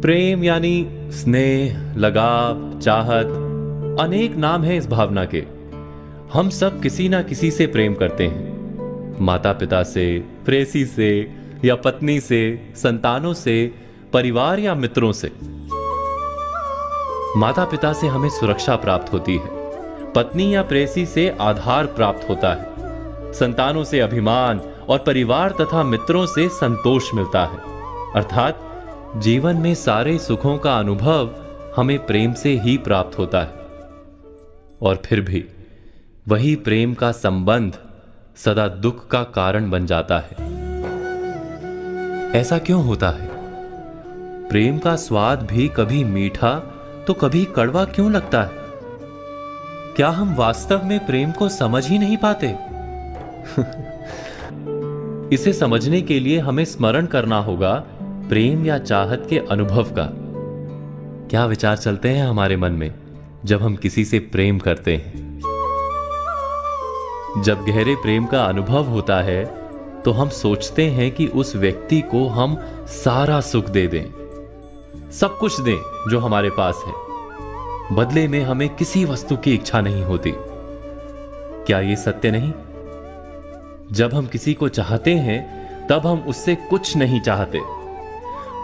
प्रेम यानी स्नेह, लगाव, चाहत, अनेक नाम हैं इस भावना के। हम सब किसी ना किसी से प्रेम करते हैं। माता पिता से, प्रेयसी से या पत्नी से, संतानों से, परिवार या मित्रों से। माता पिता से हमें सुरक्षा प्राप्त होती है, पत्नी या प्रेयसी से आधार प्राप्त होता है, संतानों से अभिमान और परिवार तथा मित्रों से संतोष मिलता है। अर्थात जीवन में सारे सुखों का अनुभव हमें प्रेम से ही प्राप्त होता है। और फिर भी वही प्रेम का संबंध सदा दुख का कारण बन जाता है। ऐसा क्यों होता है? प्रेम का स्वाद भी कभी मीठा तो कभी कड़वा क्यों लगता है? क्या हम वास्तव में प्रेम को समझ ही नहीं पाते? इसे समझने के लिए हमें स्मरण करना होगा प्रेम या चाहत के अनुभव का। क्या विचार चलते हैं हमारे मन में जब हम किसी से प्रेम करते हैं? जब गहरे प्रेम का अनुभव होता है तो हम सोचते हैं कि उस व्यक्ति को हम सारा सुख दे दें, सब कुछ दें जो हमारे पास है। बदले में हमें किसी वस्तु की इच्छा नहीं होती। क्या यह सत्य नहीं? जब हम किसी को चाहते हैं तब हम उससे कुछ नहीं चाहते।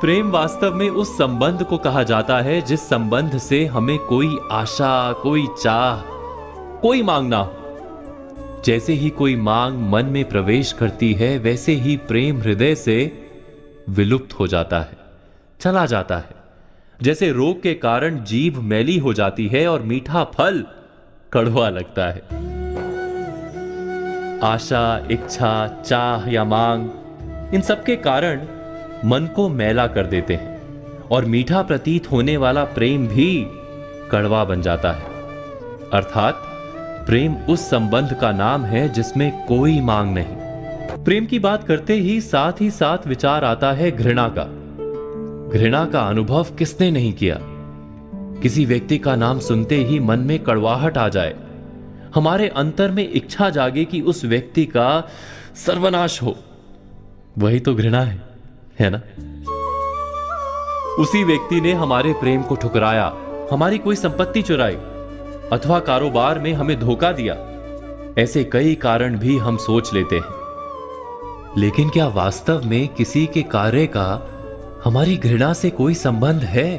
प्रेम वास्तव में उस संबंध को कहा जाता है जिस संबंध से हमें कोई आशा, कोई चाह, कोई मांग ना हो। जैसे ही कोई मांग मन में प्रवेश करती है, वैसे ही प्रेम हृदय से विलुप्त हो जाता है, चला जाता है। जैसे रोग के कारण जीभ मैली हो जाती है और मीठा फल कड़वा लगता है। आशा, इच्छा, चाह या मांग, इन सब के कारण मन को मैला कर देते हैं और मीठा प्रतीत होने वाला प्रेम भी कड़वा बन जाता है। अर्थात प्रेम उस संबंध का नाम है जिसमें कोई मांग नहीं। प्रेम की बात करते ही साथ विचार आता है घृणा का। घृणा का अनुभव किसने नहीं किया? किसी व्यक्ति का नाम सुनते ही मन में कड़वाहट आ जाए, हमारे अंतर में इच्छा जागे कि उस व्यक्ति का सर्वनाश हो। वही तो घृणा है ना? उसी व्यक्ति ने हमारे प्रेम को ठुकराया, हमारी कोई संपत्ति चुराई अथवा कारोबार में हमें धोखा दिया। ऐसे कई कारण भी हम सोच लेते हैं। लेकिन क्या वास्तव में किसी के कार्य का हमारी घृणा से कोई संबंध है?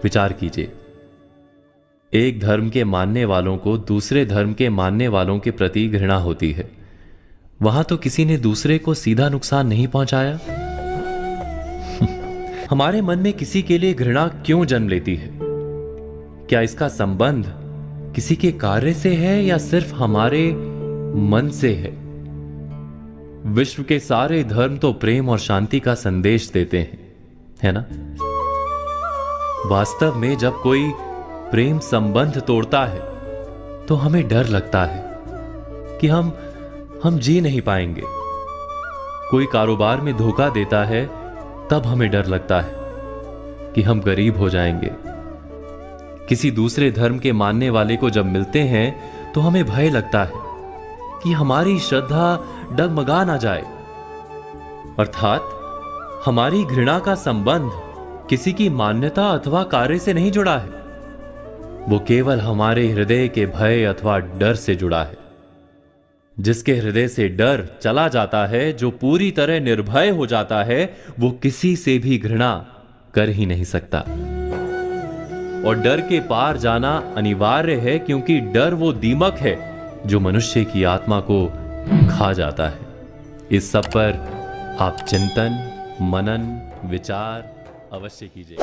विचार कीजिए। एक धर्म के मानने वालों को दूसरे धर्म के मानने वालों के प्रति घृणा होती है। वहां तो किसी ने दूसरे को सीधा नुकसान नहीं पहुंचाया। हमारे मन में किसी के लिए घृणा क्यों जन्म लेती है? क्या इसका संबंध किसी के कार्य से है या सिर्फ हमारे मन से है? विश्व के सारे धर्म तो प्रेम और शांति का संदेश देते हैं, है ना? वास्तव में जब कोई प्रेम संबंध तोड़ता है तो हमें डर लगता है कि हम जी नहीं पाएंगे। कोई कारोबार में धोखा देता है तब हमें डर लगता है कि हम गरीब हो जाएंगे। किसी दूसरे धर्म के मानने वाले को जब मिलते हैं तो हमें भय लगता है कि हमारी श्रद्धा डगमगा ना जाए। अर्थात हमारी घृणा का संबंध किसी की मान्यता अथवा कार्य से नहीं जुड़ा है, वो केवल हमारे हृदय के भय अथवा डर से जुड़ा है। जिसके हृदय से डर चला जाता है, जो पूरी तरह निर्भय हो जाता है, वो किसी से भी घृणा कर ही नहीं सकता। और डर के पार जाना अनिवार्य है, क्योंकि डर वो दीमक है जो मनुष्य की आत्मा को खा जाता है। इस सब पर आप चिंतन, मनन, विचार अवश्य कीजिए।